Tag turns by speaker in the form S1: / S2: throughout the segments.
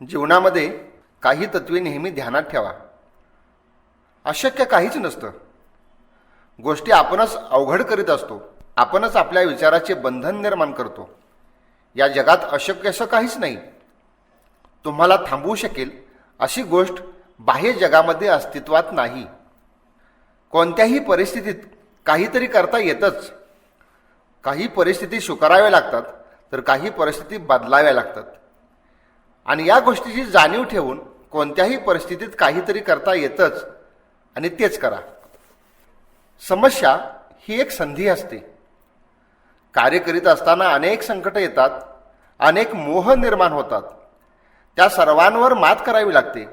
S1: जीवनामध्ये काही तत्वे नेहमी ध्यानात ठेवा. अशक्य काहीच नसतं. गोष्टी आपणच अवघड करीत असतो. आपणच आपल्या विचाराचे बंधन निर्माण करतो. या जगात अशक्य असं काहीच नाही. तुम्हाला थांबवू शकेल अशी गोष्ट बाह्य जगामध्ये अस्तित्वात नाही. कोणत्याही परिस्थितीत काहीतरी करता येतच. काही परिस्थिती स्वीकाराव्या लागतात तर काही परिस्थिती बदलाव्या लागतात. आणि या गोष्टीची जाणीव ठेवून कोणत्याही परिस्थितीत काहीतरी करता येतच आणि तेच करा. समस्या ही एक संधी असते. कार्य करीत असताना अनेक संकट येतात, अनेक मोह निर्माण होतात. त्या सर्वांवर मात करावी लागते.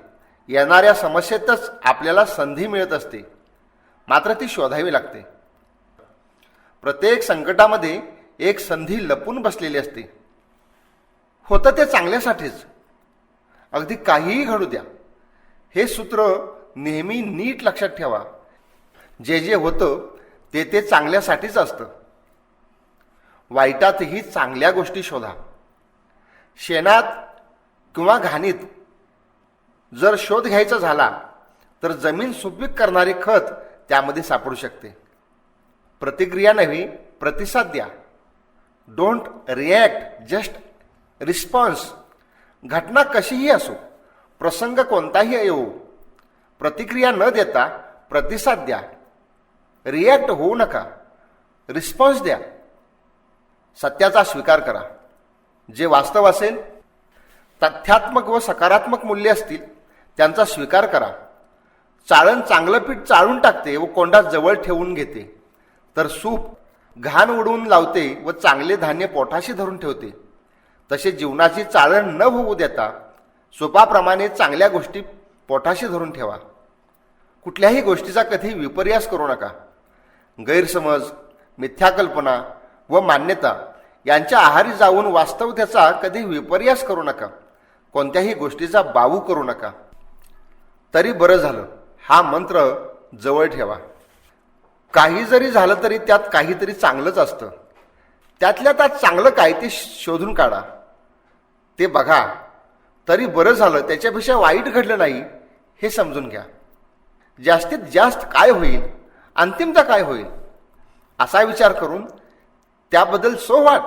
S1: येणाऱ्या समस्येतच आपल्याला संधी मिळत असते, मात्र ती शोधावी लागते. प्रत्येक संकटामध्ये एक संधी लपून बसलेली असते. होतं ते चांगल्यासाठीच. अगदी काहीही घडू द्या. हे सूत्र नेहमी नीट लक्षात ठेवा. जे जे होतं ते ते चांगल्यासाठीच असतं. वाईटातही चांगल्या गोष्टी शोधा. शेणात किंवा घाणीत जर शोध घ्यायचा झाला तर जमीन सुपीक करणारे खत त्यामध्ये सापडू शकते. प्रतिक्रिया नव्हे, प्रतिसाद द्या. Don't react, just response. घटना कशीही असो, प्रसंग कोणताही येवो, प्रतिक्रिया न देता प्रतिसाद द्या. रिॲक्ट होऊ नका, रिस्पॉन्स द्या. सत्याचा स्वीकार करा. जे वास्तव असेल, तथ्यात्मक व सकारात्मक मूल्य असतील त्यांचा स्वीकार करा. चाळण चांगलं पीठ चाळून टाकते व कोंडा जवळ ठेवून घेते, तर सूप घाण उडवून लावते व चांगले धान्य पोटाशी धरून ठेवते. तसे जीवनाची चाळण न होऊ देता सुपाप्रमाणे चांगल्या गोष्टी पोटाशी धरून ठेवा. कुठल्याही गोष्टीचा कधी विपर्यास करू नका. गैरसमज, मिथ्याकल्पना व मान्यता यांच्या आहारी जाऊन वास्तवतेचा कधी विपर्यास करू नका. कोणत्याही गोष्टीचा बावू करू नका. तरी बरं झालं हा मंत्र जवळ ठेवा. काही जरी झालं तरी त्यात काहीतरी चांगलंच असतं. त्यातल्या त्यात चांगलं काय ते शोधून काढा. ते बघा. तरी बरं झालं, त्याच्यापेक्षा वाईट घडलं नाही हे समजून घ्या. जास्तीत जास्त काय होईल, अंतिमता काय होईल असा विचार करून त्याबद्दल सो वाट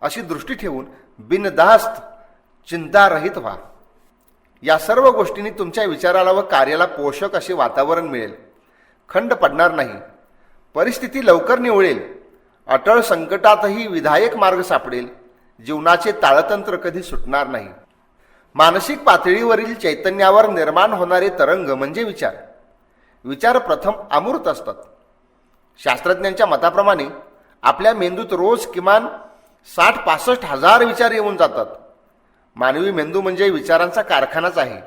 S1: अशी दृष्टी ठेवून बिनधास्त चिंतारहित व्हा. या सर्व गोष्टींनी तुमच्या विचाराला व कार्याला पोषक असे वातावरण मिळेल. खंड पडणार नाही. परिस्थिती लवकर निवळेल. अटळ संकटातही विधायक मार्ग सापडेल. जीवनाचे ताळतंत्र कधी सुटणार नाही. मानसिक पातळीवरील चैतन्यावर निर्माण होणारे तरंग म्हणजे विचार. विचार प्रथम अमूर्त असतात. शास्त्रज्ञांच्या मताप्रमाणे आपल्या मेंदूत रोज किमान 60-65 हजार विचार येऊन जातात. मानवी मेंदू म्हणजे विचारांचा कारखानाच आहे.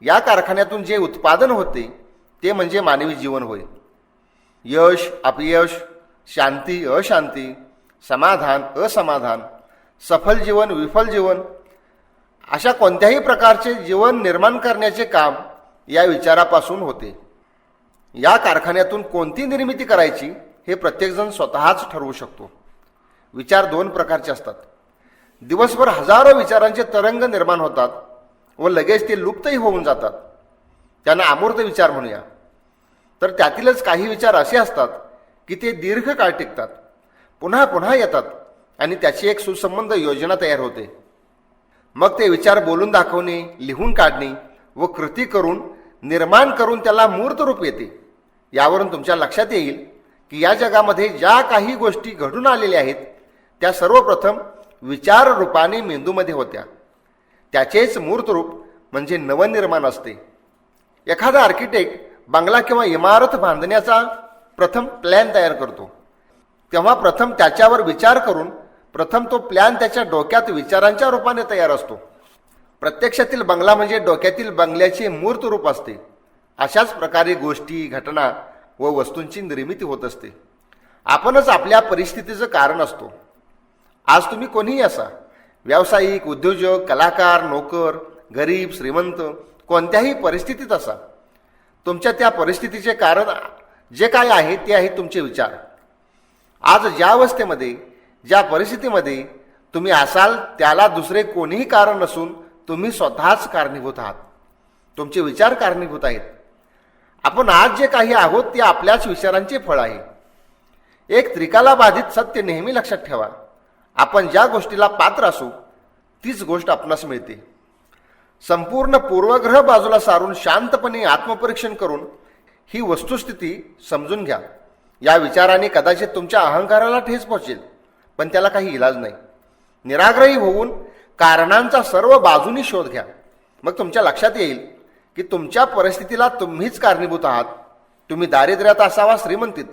S1: या कारखान्यातून जे उत्पादन होते ते म्हणजे मानवी जीवन होय. यश, अपयश, शांती, अशांती, समाधान, असमाधान, सफल जीवन, विफल जीवन अशा कोणत्याही प्रकारचे जीवन निर्माण करण्याचे काम या विचारापासून होते. या कारखान्यातून कोणती निर्मिती करायची हे प्रत्येकजण स्वतःच ठरवू शकतो. विचार दोन प्रकारचे असतात. दिवसभर हजारो विचारांचे तरंग निर्माण होतात व लगेच ते लुप्तही होऊन जातात. त्यांना अमूर्त विचार म्हणूया. तर त्यातीलच काही विचार असे असतात की ते दीर्घकाळ टिकतात, पुन्हा पुन्हा येतात आणि त्याची एक सुसंबंध योजना तयार होते. मग ते विचार बोलून दाखवणे, लिहून काढणे व कृती करून निर्माण करून त्याला मूर्त रूप येते. यावरून तुमच्या लक्षात येईल की या जगामध्ये ज्या काही गोष्टी घडून आलेल्या आहेत त्या सर्वप्रथम विचार रूपाने मेंदूमध्ये होत्या. त्याचेच मूर्त रूप म्हणजे नवनिर्माण असते. एखादा आर्किटेक्ट बंगला किंवा इमारत बांधण्याचा प्रथम प्लॅन तयार करतो, तेव्हा प्रथम त्याच्यावर विचार करून प्रथम तो प्लॅन त्याच्या डोक्यात विचारांच्या रूपाने तयार असतो. प्रत्यक्षातील बंगला म्हणजे डोक्यातील बंगल्याचे मूर्त रूप असते. अशाच प्रकारे गोष्टी, घटना व वस्तूंची निर्मिती होत असते. आपणच आपल्या परिस्थितीचं कारण असतो. आज तुम्ही कोणीही असा, व्यावसायिक, उद्योजक, कलाकार, नोकर, गरीब, श्रीमंत, कोणत्याही परिस्थितीत असा, तुमच्या त्या परिस्थितीचे कारण जे काय आहे ते आहे तुमचे विचार. आज ज्या अवस्थेमध्ये, ज्या परिस्थितीमध्ये तुम्ही असाल त्याला दुसरे कोणीही कारण नसून तुम्ही स्वतःच कारणीभूत आहात. तुमचे विचार कारणीभूत आहेत. आपण आज जे काही आहोत ते आपल्याच विचारांचे फळ आहे. एक त्रिकाला बाधित सत्य नेहमी लक्षात ठेवा. आपण ज्या गोष्टीला पात्र असू तीच गोष्ट आपणास मिळते. संपूर्ण पूर्वग्रह बाजूला सारून शांतपणे आत्मपरीक्षण करून ही वस्तुस्थिती समजून घ्या. या विचाराने कदाचित तुमच्या अहंकाराला ठेच पोहोचेल, पण त्याला काही इलाज नाही. निराग्रही होऊन कारणांचा सर्व बाजूनी शोध घ्या. मग तुमच्या लक्षात येईल की तुमच्या परिस्थितीला तुम्हीच कारणीभूत आहात. तुम्ही दारिद्र्यात असावा श्रीमंतीत,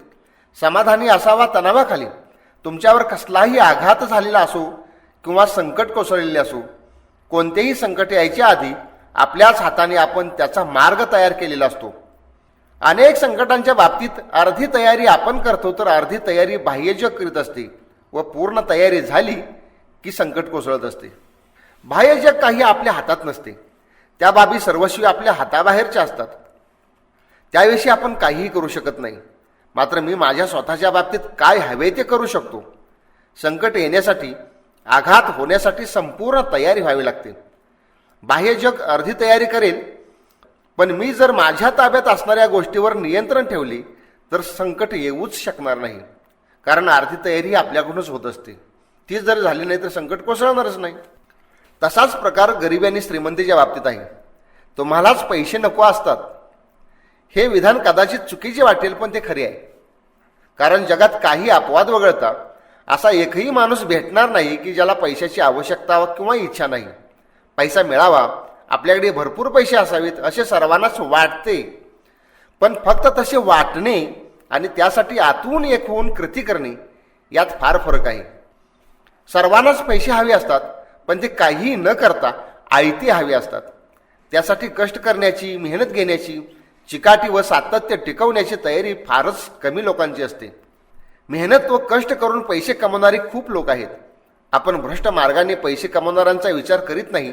S1: समाधानी असावा तणावाखाली, तुमच्यावर कसलाही आघात झालेला असो किंवा संकट कोसळलेले असो, कोणतेही संकट यायच्या आधी आपल्याच हाताने आपण त्याचा मार्ग तयार केलेला असतो. अनेक संकटांच्या बाबतीत अर्धी तयारी आपण करतो तर अर्धी तयारी बाह्यजग करीत असते व पूर्ण तयारी झाली की संकट कोसळत असते. बाह्यजग काही आपल्या हातात नसते. त्या बाबी सर्वस्वी आपल्या हाताबाहेरच्या असतात. त्याविषयी आपण काहीही करू शकत नाही. मात्र मी माझ्या स्वतःच्या बाबतीत काय हवे ते करू शकतो. संकट येण्यासाठी, आघात होण्यासाठी संपूर्ण तयारी व्हावी लागते. बाह्यजग अर्धी तयारी करेल, पण मी जर माझ्या ताब्यात असणाऱ्या गोष्टीवर नियंत्रण ठेवले तर संकट येऊच शकणार नाही. कारण अर्धी तयारी आपल्याकडूनच होत असते. ती जर झाली नाही तर संकट कोसळणारच नाही. तसाच प्रकार गरिबी आणि श्रीमंतीच्या बाबतीत आहे. तुम्हालाच पैसे नको असतात हे विधान कदाचित चुकीचे वाटेल, पण ते खरे आहे. कारण जगात काही अपवाद वगळता असा एकही माणूस भेटणार नाही की ज्याला पैशाची आवश्यकता किंवा इच्छा नाही. पैसा मिळावा, आपल्याकडे भरपूर पैसे असावेत असे सर्वांनाच वाटते, पण फक्त तसे वाटणे आणि त्यासाठी आतून एक होऊन कृती करणे यात फार फरक आहे. सर्वांनाच पैसे हवे असतात, पण ते काहीही न करता आयते हवे असतात. त्यासाठी कष्ट करण्याची, मेहनत घेण्याची, चिकाटी व सातत्य टिकवण्याची तयारी फारच कमी लोकांची असते. मेहनत व कष्ट करून पैसे कमवणारे खूप लोक आहेत. आपण भ्रष्ट मार्गाने पैसे कमवणाऱ्यांचा विचार करीत नाही,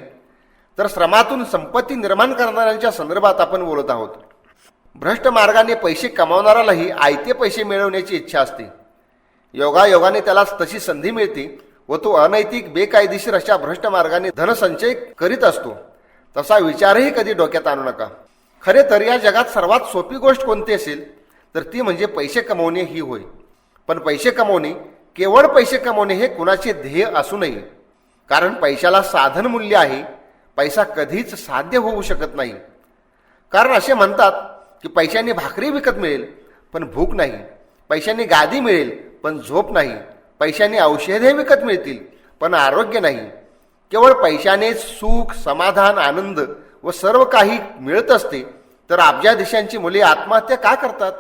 S1: तर श्रमातून संपत्ती निर्माण करणाऱ्यांच्या संदर्भात आपण बोलत आहोत. भ्रष्ट मार्गाने पैसे कमावणाऱ्यालाही आयते पैसे मिळवण्याची इच्छा असते. योगायोगाने त्याला तशी संधी मिळते व तो अनैतिक, बेकायदेशीर अशा भ्रष्ट मार्गाने धनसंचय करीत असतो. तसा विचारही कधी डोक्यात आणू नका. खरे तर या जगात सर्वात सोपी गोष्ट कोणती असेल तर ती म्हणजे पैसे कमवणे ही होय. पण पैसे कमवणे, केवळ पैसे कमवणे हे कुणाचे ध्येय असू नये. कारण पैशाला साधन मूल्य आहे. पैसा कधीच साध्य होऊ शकत नाही. कारण असे म्हणतात की पैशाने भाकरी विकत मिळेल पण भूक नाही, पैशाने गादी मिळेल पण झोप नाही, पैशाने औषधे विकत मिळतील पण आरोग्य नाही. केवळ पैशानेच सुख, समाधान, आनंद व सर्व काही मिळत असते तर अब्जाधीशांची मुले आत्महत्या का करतात?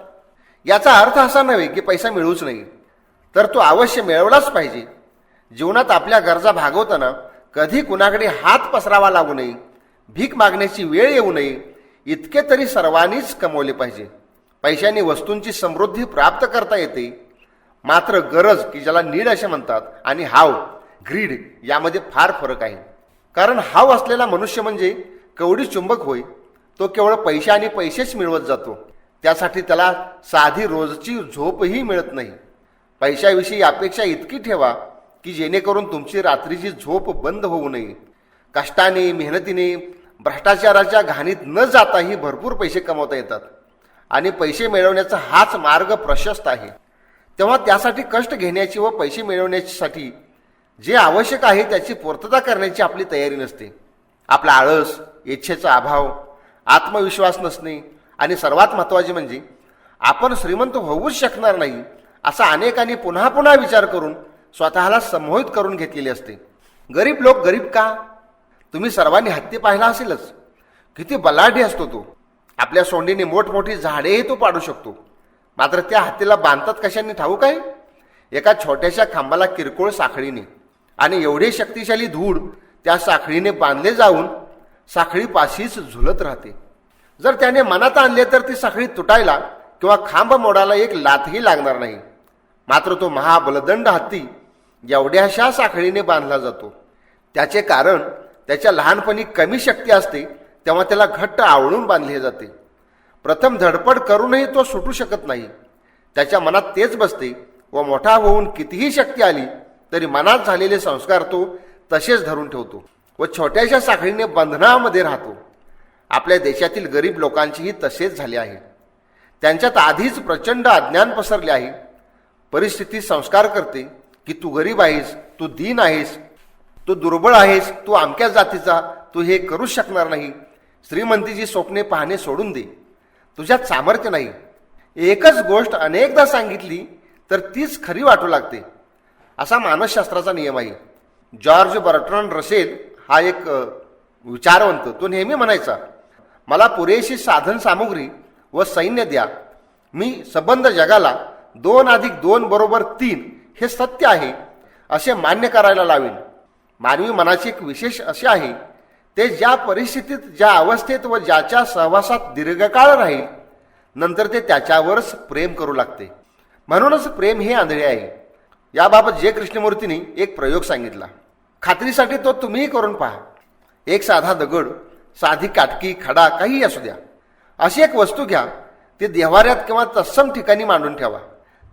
S1: याचा अर्थ असा नव्हे की पैसा मिळूच नाही, तर तो अवश्य मिळवलाच पाहिजे. जीवनात आपल्या गरजा भागवताना कधी कुणाकडे हात पसरावा लागू नये, भीक मागण्याची वेळ येऊ नये, इतके तरी सर्वांनीच कमवले पाहिजे. पैशाने वस्तूंची समृद्धी प्राप्त करता येते, मात्र गरज, की ज्याला नीड असे म्हणतात, आणि हाव, ग्रीड यामध्ये फार फरक आहे. कारण हाव असलेला मनुष्य म्हणजे कवडी चुंबक होय. तो केवळ पैसे आणि पैसेच मिळवत जातो. त्यासाठी त्याला साधी रोजची झोपही मिळत नाही. पैशाविषयी अपेक्षा इतकी ठेवा की जेणेकरून तुमची रात्रीची झोप बंद होऊ नये. कष्टाने, मेहनतीने, भ्रष्टाचाराच्या घाणीत न जाताही भरपूर पैसे कमवता येतात आणि पैसे मिळवण्याचा हाच मार्ग प्रशस्त आहे. तेव्हा त्यासाठी कष्ट घेण्याची व पैसे मिळवण्यासाठी जे आवश्यक आहे त्याची पूर्तता करण्याची आपली तयारी नसते. आपला आळस, इच्छेचा अभाव, आत्मविश्वास नसणे आणि सर्वात महत्त्वाचे म्हणजे आपण श्रीमंत होऊच शकणार नाही असा अनेकांनी पुन्हा पुन्हा विचार करून स्वतःला संमोहित करून घेतलेले असते. गरीब लोक गरीब का? तुम्ही सर्वांनी हत्ती पाहिला असेलच. किती बलाढ्य असतो तो. आपल्या सोंडीने मोठमोठी झाडेही तो पाडू शकतो. मात्र त्या हत्तीला बांधतात कशाने ठाऊक आहे? एका छोट्याशा खांबाला किरकोळ साखळीने, आणि एवढे शक्तिशाली धूळ त्या साखळीने बांधले जाऊन साखळीपाशीच झुलत राहते. जर त्याने मनात आणले तर ती साखळी तुटायला किंवा खांब मोडायला एक लाथही लागणार नाही. मात्र तो महाबलदंड हत्ती एवढ्याशा साखळीने बांधला जातो. त्याचे कारण त्याच्या लहानपणी कमी शक्ती असते तेव्हा त्याला घट्ट आवळून बांधले जाते. प्रथम धडपड करूनही तो सुटू शकत नाही. त्याच्या मनात तेच बसते व मोठा होऊन कितीही शक्ती आली तरी मनात झालेले संस्कार तो तसेच धरून ठेवतो. व छोट्याशा साखळीने बंधनामध्ये राहतो. आपल्या देशातील गरीब लोकांचीही तसेच झाले आहे. त्यांच्यात आधीच प्रचंड अज्ञान पसरले आहे. परिस्थिती संस्कार करते की तू गरीब आहेस, तू दीन आहेस, तू दुर्बळ आहेस, तू अमक्या जातीचा, तू हे करूच शकणार नाही. श्रीमंतीची स्वप्ने पाहणे सोडून दे, तुझ्यात सामर्थ्य नाही. एकच गोष्ट अनेकदा सांगितली तर तीच खरी वाटू लागते, असा मानसशास्त्राचा नियम आहे. जॉर्ज बर्ट्रंड रसेल हा एक विचारवंत, तो नेहमी म्हणायचा, मला पुरेशी साधन सामुग्री व सैन्य द्या, मी संबंध जगाला 2+2=3 हे सत्य आहे असे मान्य करायला लावेन. मानवी मनाचे एक विशेष असे आहे, ते ज्या परिस्थितीत, ज्या अवस्थेत व ज्याच्या सहवासात दीर्घकाळ राहील, नंतर ते त्याच्यावरच प्रेम करू लागते. म्हणूनच प्रेम हे आंधळे आहे. याबाबत जे कृष्णमूर्तींनी एक प्रयोग सांगितला. खात्रीसाठी तो तुम्हीही करून पहा. एक साधा दगड, साधी काटकी, खडा, काहीही असू द्या, अशी एक वस्तू घ्या. ती देव्हाऱ्यात किंवा तत्सम ठिकाणी मांडून ठेवा.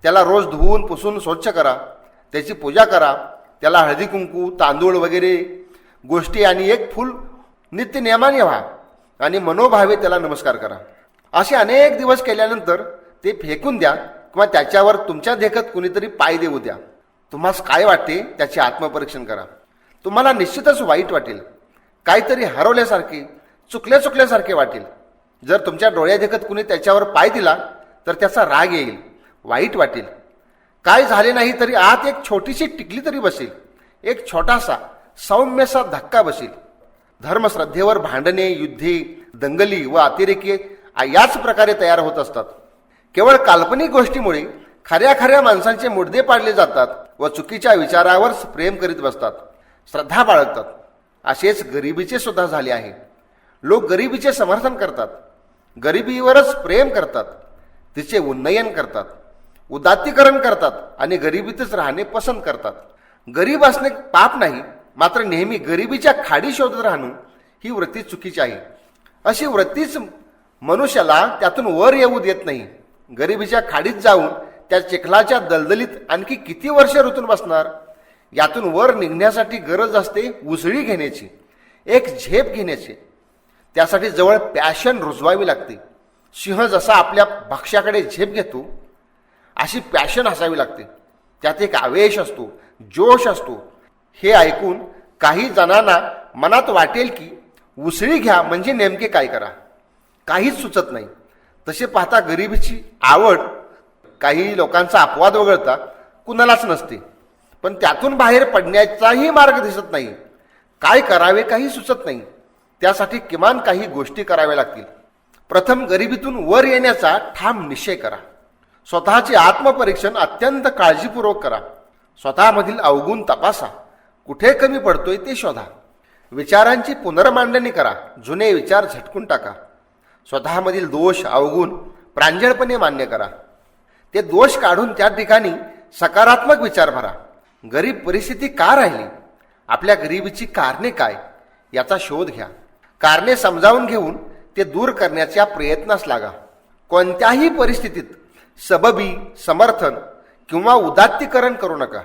S1: त्याला रोज धुवून पुसून स्वच्छ करा. त्याची पूजा करा. त्याला हळदी कुंकू, तांदूळ वगैरे गोष्टी आणि एक फूल नित्य नियमाने व्हा आणि मनोभावे त्याला नमस्कार करा. असे अनेक दिवस केल्यानंतर ते फेकून द्या किंवा त्याच्यावर तुमच्या देखत कुणीतरी पाय देऊ द्या. तुम्हाला काय वाटते त्याचे आत्मपरीक्षण करा. तुम्हाला निश्चितच वाईट वाटेल. काहीतरी हरवल्यासारखे, चुकल्यासारखे वाटेल. जर तुमच्या डोळ्या देखत कुणी त्याच्यावर पाय दिला तर त्याचा राग येईल, वाईट वाटेल. काय झाले नाही तरी आत एक छोटीशी टिकली तरी बसेल, एक छोटासा सौम्यसा धक्का बसेल. धर्मश्रद्धेवर भांडणे, युद्धे, दंगली व अतिरेकी याच प्रकारे तयार होत असतात. केवळ काल्पनिक गोष्टीमुळे खऱ्या माणसांचे मुडदे पाडले जातात व चुकीच्या विचारावर प्रेम करीत बसतात, श्रद्धा बाळगतात. असेच गरिबीचे सुद्धा झाले आहे. लोक गरिबीचे समर्थन करतात, गरिबीवरच प्रेम करतात, तिचे उन्नयन करतात, उदात्तीकरण करतात आणि गरिबीतच राहणे पसंत करतात. गरीब असणे पाप नाही, मात्र नेहमी गरिबीच्या खाडी शोधत राहणं ही वृत्ती चुकीची आहे. अशी वृत्तीच मनुष्याला त्यातून वर येऊ देत नाही. गरिबीच्या खाडीत जाऊन त्या चिखलाच्या दलदलीत आणखी किती वर्षे रुतून बसणार. यातून वर निघण्यासाठी गरज असते उसळी घेण्याची, एक झेप घेण्याची. त्यासाठी जवळ पॅशन रुजवावी लागते. सिंह जसा आपल्या भक्ष्याकडे झेप घेतो, अशी पॅशन असावी लागते. त्यात एक आवेश असतो, जोश असतो. हे ऐकून काही जणांना मनात वाटेल की उसळी घ्या म्हणजे नेमके काय करा, काहीच सुचत नाही. तसे पाहता गरिबीची आवड काही लोकांचा अपवाद वगळता कुणालाच नसते. पण त्यातून बाहेर पडण्याचाही मार्ग दिसत नाही. काय करावे काही सुचत नाही. त्यासाठी किमान काही गोष्टी कराव्या लागतील. प्रथम गरिबीतून वर येण्याचा ठाम निश्चय करा. स्वतःचे आत्मपरीक्षण अत्यंत काळजीपूर्वक करा. स्वतःमधील अवगुण तपासा. कुठे कमी पडतोय ते शोधा. विचारांची पुनर्मांडणी करा. जुने विचार झटकून टाका. स्वतःमधील दोष, अवगुण प्रांजळपणे मान्य करा. ते दोष काढून त्या ठिकाणी सकारात्मक विचार भरा. गरीब परिस्थिती का राहिली, आपल्या गरिबीची कारणे काय, याचा शोध घ्या. कारणे समजावून घेऊन ते दूर करण्याच्या प्रयत्नास लागा. कोणत्याही परिस्थितीत सबबी, समर्थन किंवा उदात्तीकरण करू नका.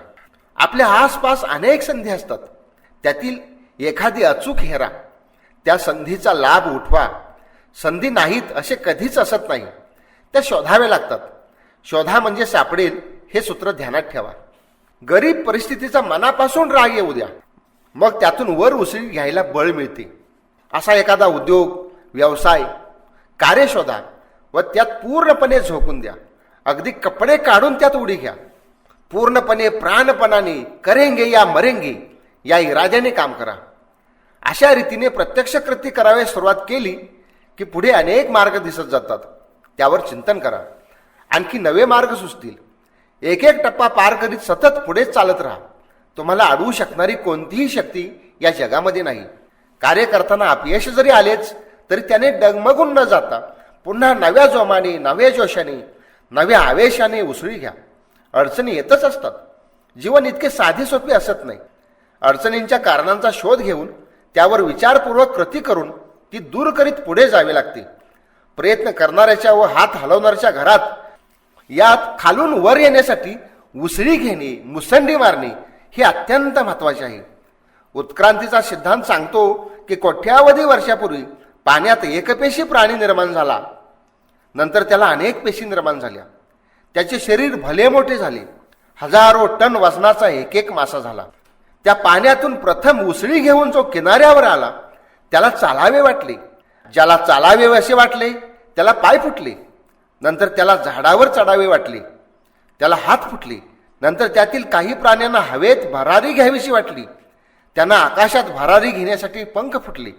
S1: आपल्या आसपास अनेक संधी असतात. त्यातील एखादी अचूक हेरा. त्या संधीचा लाभ उठवा. संधी नाहीत असे कधीच असत नाही. त्या शोधाव्या लागतात. शोधा म्हणजे सापडेल हे सूत्र ध्यानात ठेवा. गरीब परिस्थितीचा मनापासून राग येऊ द्या. मग त्यातून वर उसळी घ्यायला बळ मिळते. असा एखादा उद्योग, व्यवसाय, कार्य शोधा व त्यात पूर्णपणे झोकून द्या. अगदी कपडे काढून त्यात उडी घ्या. पूर्णपणे प्राणपणाने करेंगे या मरेंगे या इराद्याने काम करा. अशा रीतीने प्रत्यक्ष कृती करायला सुरुवात केली की पुढे अनेक मार्ग दिसत जातात. त्यावर चिंतन करा. आणखी नवे मार्ग सुचतील. एक एक टप्पा पार करीत सतत पुढे चालत राहा. तुम्हाला अडवू शकणारी कोणतीही शक्ती या जगामध्ये नाही. कार्य करताना अपयश जरी आलेच तरी त्याने डगमगून न जाता पुन्हा नव्या जोमाने, नव्या जोशाने, नव्या आवेशाने उसळी घ्या. अडचणी येतच असतात. जीवन इतके साधे सोपे असत नाही. अडचणींच्या कारणांचा शोध घेऊन त्यावर विचारपूर्वक कृती करून ती दूर करीत पुढे जावे लागते. प्रयत्न करणाऱ्याच्या व हात हलवणाऱ्याच्या घरात यात खालून वर येण्यासाठी उसळी घेणे, मुसंडी मारणे हे अत्यंत महत्वाचे आहे. उत्क्रांतीचा सिद्धांत सांगतो की कोट्यावधी वर्षापूर्वी पाण्यात एकपेशी प्राणी निर्माण झाला. नंतर त्याला अनेक पेशी निर्माण झाल्या. त्याचे शरीर भले मोठे झाले. हजारो टन वजनाचा एक एक मासा झाला. त्या पाण्यातून प्रथम उसळी घेऊन जो किनाऱ्यावर आला त्याला चालावे वाटले. ज्याला चालावे असे वाटले त्याला पाय फुटले. नंतर त्याला झाडावर चढावे वाटले, त्याला हात फुटले. नंतर त्यातील काही प्राण्यांना हवेत भरारी घ्यावीशी वाटली, त्यांना आकाशात भरारी घेण्यासाठी पंख फुटले.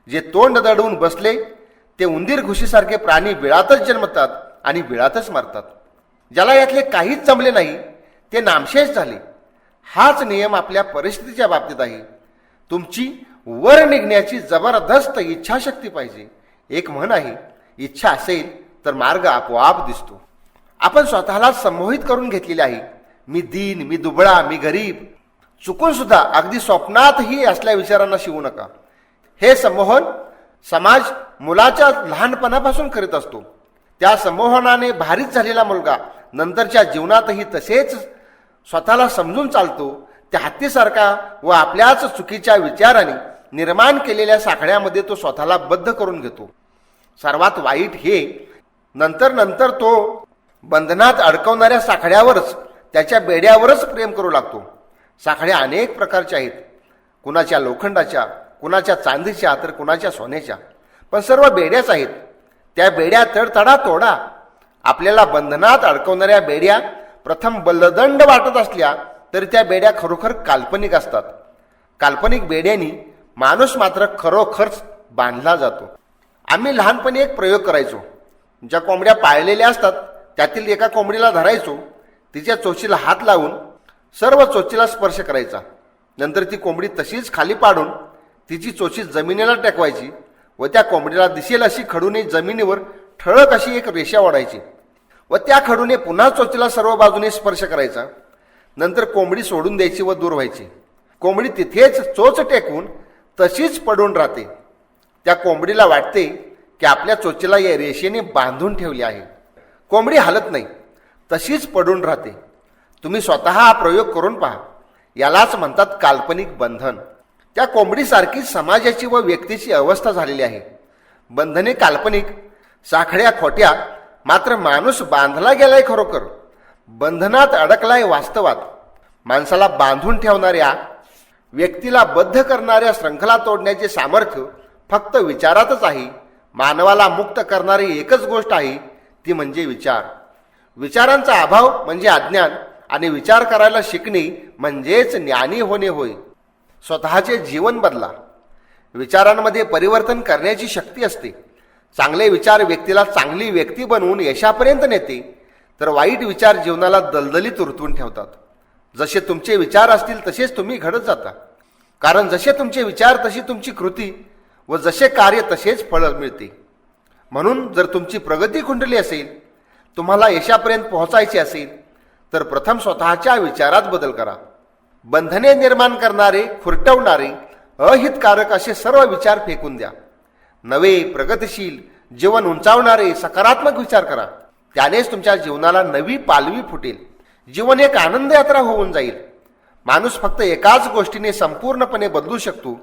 S1: जे तोंड दडवून बसले ते उंदीर घुशीसारखे प्राणी बिळातच जन्मतात आणि बिळातच मरतात. ज्याला यातले काहीच जमले नाही ते नामशेष झाले. हाच नियम आपल्या परिस्थितीच्या बाबतीत आहे. तुमची वर निघण्याची जबरदस्त इच्छाशक्ती पाहिजे. एक म्हण आहे, इच्छा असेल तर मार्ग आपोआप दिसतो. आपण स्वतःला संमोहित करून घेतलेले आहे. मी दीन, मी दुबळा, मी गरीब. चुकून सुद्धा अगदी स्वप्नातही असल्या विचारांना शिवू नका. हे संमोहन समाज मुलाच्या लहानपणापासून करीत असतो. त्या संमोहनाने भारीच झालेला मुलगा नंतरच्या जीवनातही तसेच स्वतःला समजून चालतो. त्या हत्तीसारखा व आपल्याच चुकीच्या विचाराने निर्माण केलेल्या साखळ्यामध्ये तो स्वतःला बद्ध करून घेतो. सर्वात वाईट हे नंतर तो बंधनात अडकवणाऱ्या साखळ्यावरच, त्याच्या बेड्यावरच प्रेम करू लागतो. साखळ्या अनेक प्रकारच्या आहेत, कुणाच्या लोखंडाच्या, कुणाच्या चांदीच्या, तर कुणाच्या सोन्याच्या, पण सर्व बेड्याच आहेत. त्या बेड्या तडतडा तोडा. आपल्याला बंधनात अडकवणाऱ्या बेड्या प्रथम बलदंड वाटत असल्या तरी त्या बेड्या खरोखर काल्पनिक असतात. काल्पनिक बेड्यांनी माणूस मात्र खरोखरच बांधला जातो. आम्ही लहानपणी एक प्रयोग करायचो. ज्या कोंबड्या पाळलेल्या असतात त्यातील एका कोंबडीला धरायचो, तिच्या चोचीला हात लावून सर्व चोचीला स्पर्श करायचा. नंतर ती कोंबडी तशीच खाली पाडून तिची चोची जमिनीला टेकवायची व त्या कोंबडीला दिसेल अशी खडूने जमिनीवर ठळक अशी एक रेषा ओढायची व त्या खडूने पुन्हा चोचीला सर्व बाजूने स्पर्श करायचा. नंतर कोंबडी सोडून द्यायची व दूर व्हायची. कोंबडी तिथेच चोच टेकून तशीच पडून राहते. त्या कोंबडीला वाटते की आपल्या चोचीला या रेषेने बांधून ठेवले आहे. कोंबडी हलत नाही, तशीच पडून राहते. तुम्ही स्वतः हा प्रयोग करून पहा. यालाच म्हणतात काल्पनिक बंधन. त्या कोंबडीसारखीच समाजाची व व्यक्तीची अवस्था झालेली आहे. बंधने काल्पनिक, साखळ्या खोट्या, मात्र माणूस बांधला गेलाय खरोखर. बंधनात अडकलाय वास्तवात. माणसाला बांधून ठेवणाऱ्या, व्यक्तीला बद्ध करणाऱ्या शृंखला तोडण्याचे सामर्थ्य फक्त विचारातच आहे. मानवाला मुक्त करणारी एकच गोष्ट आहे, ती म्हणजे विचार. विचारांचा अभाव म्हणजे अज्ञान आणि विचार करायला शिकणे म्हणजेच ज्ञानी होणे होय. स्वतःचे जीवन बदला. विचारांमध्ये परिवर्तन करण्याची शक्ती असते. चांगले विचार व्यक्तीला चांगली व्यक्ती बनवून यशापर्यंत नेते, तर वाईट विचार जीवनाला दलदलीत उरतून ठेवतात. जसे तुमचे विचार असतील तसेच तुम्ही घडत जाता. कारण जसे तुमचे विचार तशी तुमची कृती व जसे कार्य तसेच फळ मिळते. म्हणून जर तुमची प्रगती खुंटली असेल, तुम्हाला यशापर्यंत पोहोचायचे असेल, तर प्रथम स्वतःच्या विचारात बदल करा. बंधने निर्माण करणारे, खुरटवणारे, अहितकारक असे सर्व विचार फेकून द्या. नवे, प्रगतिशील, जीवन उंचावणारे सकारात्मक विचार करा. त्यानेच तुमच्या जीवनाला नवी पालवी फुटेल. जीवन एक आनंद यात्रा होऊन जाईल. माणूस फक्त एकाच गोष्टीने संपूर्णपणे बदलू शकतो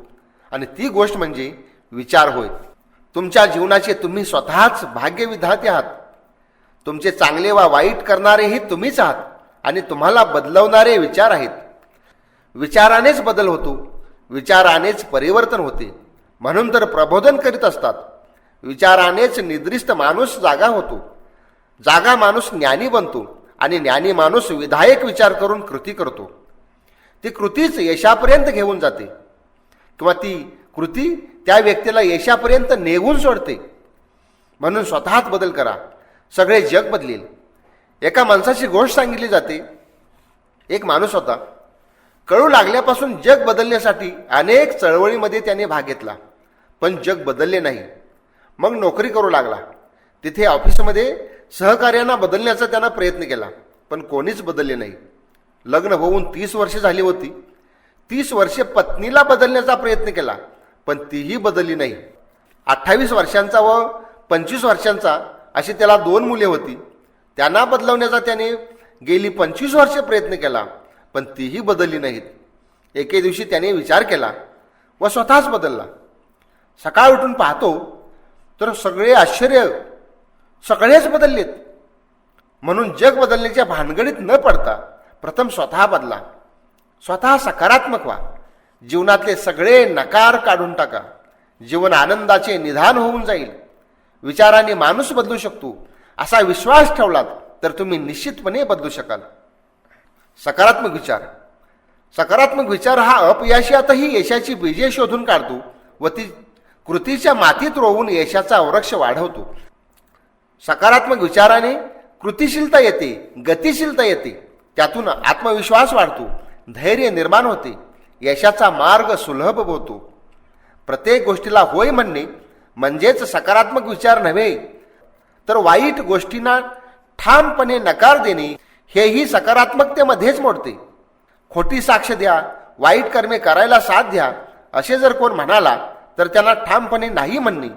S1: आणि ती गोष्ट म्हणजे विचार होय. तुमच्या जीवनाचे तुम्ही स्वतःच भाग्यविधाते आहात. तुमचे चांगले वा वाईट करणारेही तुम्हीच आहात आणि तुम्हाला बदलवणारे विचार आहेत. विचारानेच बदल होतो, विचारानेच परिवर्तन होते. म्हणून तर प्रबोधन करीत असतात. विचारानेच निद्रिस्त माणूस जागा होतो, जागा माणूस ज्ञानी बनतो आणि ज्ञानी माणूस विधायक विचार करून कृती करतो. ती कृतीच यशापर्यंत घेऊन जाते किंवा ती कृती त्या व्यक्तीला यशापर्यंत नेऊन सोडते. म्हणून स्वतःच बदल करा, सगळे जग बदलेल. एका माणसाची गोष्ट सांगितली जाते. एक माणूस होता. कळू लागल्यापासून जग बदलण्यासाठी अनेक चळवळीमध्ये त्याने भाग घेतला, पण जग बदलले नाही. मग नोकरी करू लागला. तिथे ऑफिसमध्ये सहकार्यांना बदलण्याचा त्यानं प्रयत्न केला, पण कोणीच बदलले नाही. लग्न होऊन 30 वर्षे झाली होती. 30 वर्षे पत्नीला बदलण्याचा प्रयत्न केला, पण तीही बदलली नाही. 28 वर्षांचा व 25 वर्षांचा अशी त्याला 2 मुले होती. त्यांना बदलवण्याचा त्याने गेली 25 वर्षे प्रयत्न केला, पण तीही बदलली नाहीत. एके दिवशी त्याने विचार केला व स्वतःच बदलला. सकाळ उठून पाहतो तर सगळेच बदललेत. म्हणून जग बदलण्याच्या भानगडीत न पडता प्रथम स्वतः बदला. स्वतः सकारात्मक व्हा. जीवनातले सगळे नकार काढून टाका. जीवन आनंदाचे निधान होऊन जाईल. विचाराने माणूस बदलू शकतो असा विश्वास ठेवलात तर तुम्ही निश्चितपणे बदलू शकाल. सकारात्मक विचार हा अपयशातही यशाची बीजे शोधून काढतो व ती कृतीच्या मातीत रोवून यशाचा वृक्ष वाढवतो. सकारात्मक विचाराने कृतिशीलता येते, गतिशीलता येते. त्यातून आत्मविश्वास वाढतो, धैर्य निर्माण होते, यशाचा मार्ग सुलभ होतो. प्रत्येक गोष्टीला होय म्हणणे म्हणजेच सकारात्मक विचार नव्हे, तर वाईट गोष्टींना ठामपणे नकार देणे हेही सकारात्मकतेमध्येच मोडते. खोटी साक्ष द्या, वाईट कर्मे करायला साथ द्या असे जर कोण म्हणाला तर त्यांना ठामपणे नाही म्हणणे,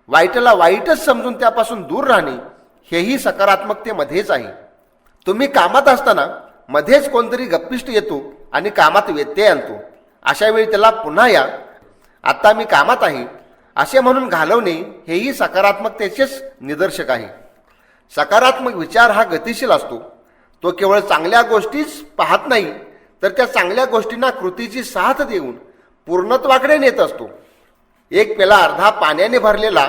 S1: वाईटला वाईटच समजून त्यापासून दूर राहणे हेही सकारात्मकतेमध्येच आहे. तुम्ही कामात असताना मध्येच कोणतरी गप्पिष्ट येतो आणि कामात व्यत्यय आणतो. अशा वेळी त्याला पुन्हा या, आता मी कामात आहे असे म्हणून घालवणे हेही सकारात्मकतेचेच निदर्शक आहे. सकारात्मक विचार हा गतिशील असतो. तो केवळ चांगल्या गोष्टीच पाहत नाही तर त्या चांगल्या गोष्टींना कृतीची साथ देऊन पूर्णत्वाकडे नेत असतो. एक पेला अर्धा पाण्याने भरलेला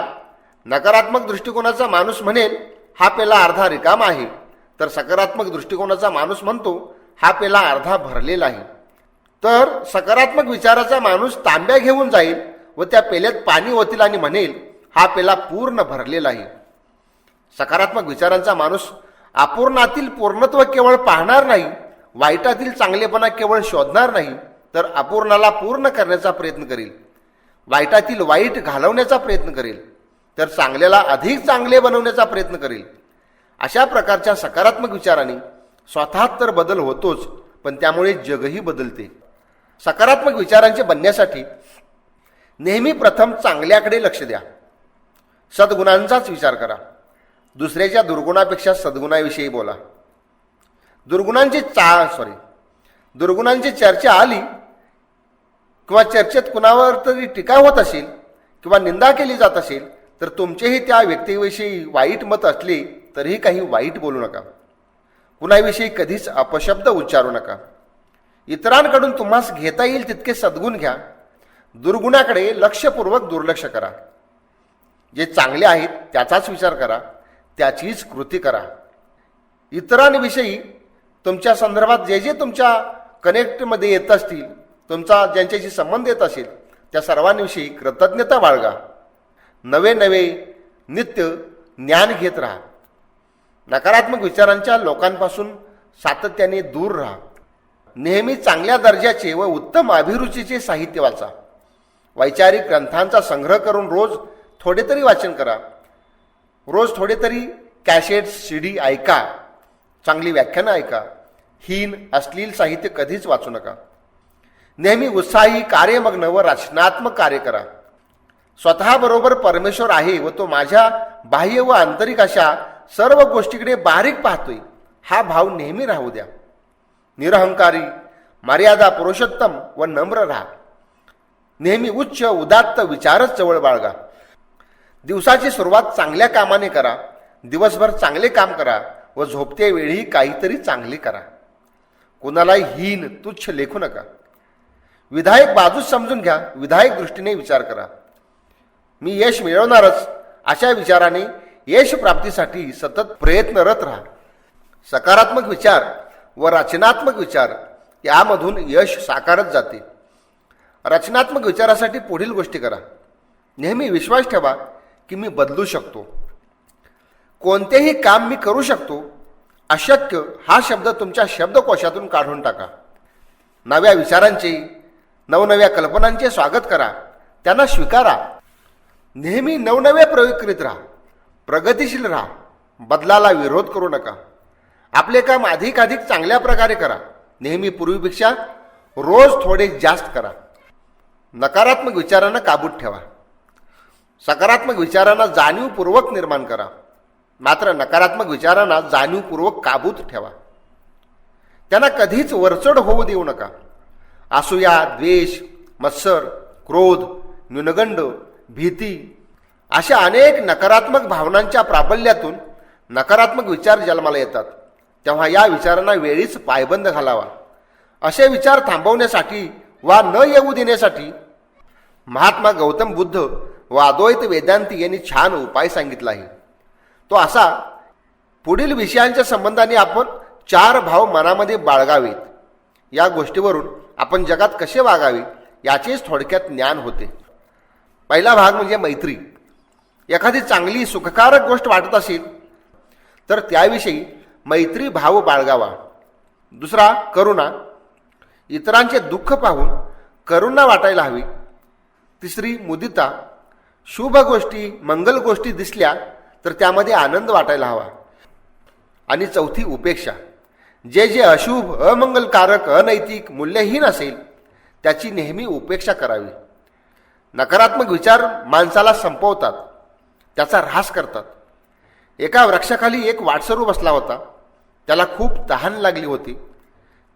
S1: नकारात्मक दृष्टिकोनाचा माणूस म्हणेल हा पेला अर्धा रिकामा आहे, तर सकारात्मक दृष्टिकोनाचा माणूस म्हणतो हा पेला अर्धा भरलेला आहे. तर सकारात्मक विचाराचा माणूस तांब्या घेऊन जाईल व त्या पेल्यात पाणी ओतील आणि म्हणेल हा पेला पूर्ण भरलेला आहे. सकारात्मक विचारांचा माणूस अपूर्णातील पूर्णत्व केवळ पाहणार नाही, वाईटातील चांगलेपणा केवळ शोधणार नाही, तर अपूर्णाला पूर्ण करण्याचा प्रयत्न करेल. वाईटातील वाईट घालवण्याचा प्रयत्न करेल, तर चांगल्याला अधिक चांगले बनवण्याचा प्रयत्न करेल. अशा प्रकारच्या सकारात्मक विचाराने स्वतःत तर बदल होतोच, पण त्यामुळे जगही बदलते. सकारात्मक विचारांचे बनण्यासाठी नेहमी प्रथम चांगल्याकडे लक्ष द्या. सद्गुणांचाच विचार करा. दुसऱ्याच्या दुर्गुणापेक्षा सद्गुणाविषयी बोला. दुर्गुणांची चर्चा आली किंवा चर्चेत कुणावर तरी टीका होत असेल किंवा निंदा केली जात असेल तर तुमचेही त्या व्यक्तीविषयी वाईट मत असले तरीही काही वाईट बोलू नका. कुणाविषयी कधीच अपशब्द उच्चारू नका. इतरांकडून तुम्हास घेता येईल तितके सद्गुण घ्या. दुर्गुणाकडे लक्षपूर्वक दुर्लक्ष करा. जे चांगले आहेत त्याचाच विचार करा, त्याचीच कृती करा. इतरांविषयी तुमच्या संदर्भात जे जे तुमच्या कनेक्टमध्ये येत असतील, तुमचा ज्यांच्याशी संबंध येत असेल त्या सर्वांविषयी कृतज्ञता बाळगा. नवे नित्य ज्ञान घेत राहा. नकारात्मक विचारांच्या लोकांपासून सातत्याने दूर राहा. नेहमी चांगल्या दर्जाचे व उत्तम अभिरुचीचे साहित्य वाचा. वैचारिक ग्रंथांचा संग्रह करून रोज थोडे तरी वाचन करा. रोज थोडे तरी कॅसेट CD ऐका. चांगली व्याख्यानं ऐका. हीन अश्लील साहित्य कधीच वाचू नका. नेहमी उत्साही, कार्यमग्न व रचनात्मक कार्य करा. स्वतःबरोबर परमेश्वर आहे व तो माझ्या बाह्य व आंतरिक अशा सर्व गोष्टीकडे बारीक पाहतोय हा भाव नेहमी राहू द्या. निरहंकारी, मर्यादा पुरुषोत्तम व नम्र राहा. नेहमी उच्च उदात्त विचारच जवळ बाळगा. दिवसाची सुरुवात चांगल्या कामाने करा. दिवसभर चांगले काम करा व झोपते वेळी काहीतरी चांगले करा. कोणालाही हीन तुच्छ लेखू नका. विधायक बाजूच समजून घ्या. विधायक दृष्टीने विचार करा. मी यश मिळवणारच अशा विचाराने यश प्राप्तीसाठी सतत प्रयत्नरत राहा. सकारात्मक विचार व रचनात्मक विचार यामधून यश साकारत जाते. रचनात्मक विचारासाठी पुढील गोष्टी करा. नेहमी विश्वास ठेवा की मी बदलू शकतो. कोणतेही काम मी करू शकतो. अशक्य हा शब्द तुमच्या शब्दकोशातून काढून टाका. नव्या विचारांचे, नवनव्या कल्पनांचे स्वागत करा. त्यांना स्वीकारा. नेहमी नवनवे प्रयोग करीत राहा. प्रगतिशील राहा. बदलाला विरोध करू नका. आपले काम अधिकाधिक चांगल्या प्रकारे करा. नेहमी पूर्वीपेक्षा रोज थोडे जास्त करा. नकारात्मक विचारांना काबूत ठेवा. सकारात्मक विचारांना जाणीवपूर्वक निर्माण करा. मात्र नकारात्मक विचारांना जाणीवपूर्वक काबूत ठेवा. त्यांना कधीच वरचढ होऊ देऊ नका. असूया, द्वेष, मत्सर, क्रोध, न्यूनगंड, भीती अशा अनेक नकारात्मक भावनांच्या प्राबल्यातून नकारात्मक विचार जन्माला येतात. तेव्हा या विचारांना वेळीच पायबंद घालावा. असे विचार थांबवण्यासाठी वा न येऊ देण्यासाठी महात्मा गौतम बुद्ध व अद्वैत वेदांती यांनी छान उपाय सांगितला आहे. तो असा, पुढील विषयांच्या संबंधाने आपण 4 भाव मनामध्ये बाळगावेत. या गोष्टीवरून आपण जगात कसे वागावे याचेच थोडक्यात ज्ञान होते. पहिला भाग म्हणजे मैत्री. एखादी चांगली सुखकारक गोष्ट वाटत असेल तर त्याविषयी मैत्री भाव बाळगावा. दुसरा करुणा. इतरांचे दुःख पाहून करुणा वाटायला हवी. तिसरी मुदिता. शुभ गोष्टी, मंगल गोष्टी दिसल्या तर त्यामध्ये आनंद वाटायला हवा. आणि चौथी उपेक्षा. जे जे अशुभ, अमंगलकारक, अनैतिक, मूल्यहीन असेल त्याची नेहमी उपेक्षा करावी. नकारात्मक विचार माणसाला संपवतात, त्याचा ऱ्हास करतात. एका वृक्षाखाली एक वाटसरू बसला होता. त्याला खूप तहान लागली होती.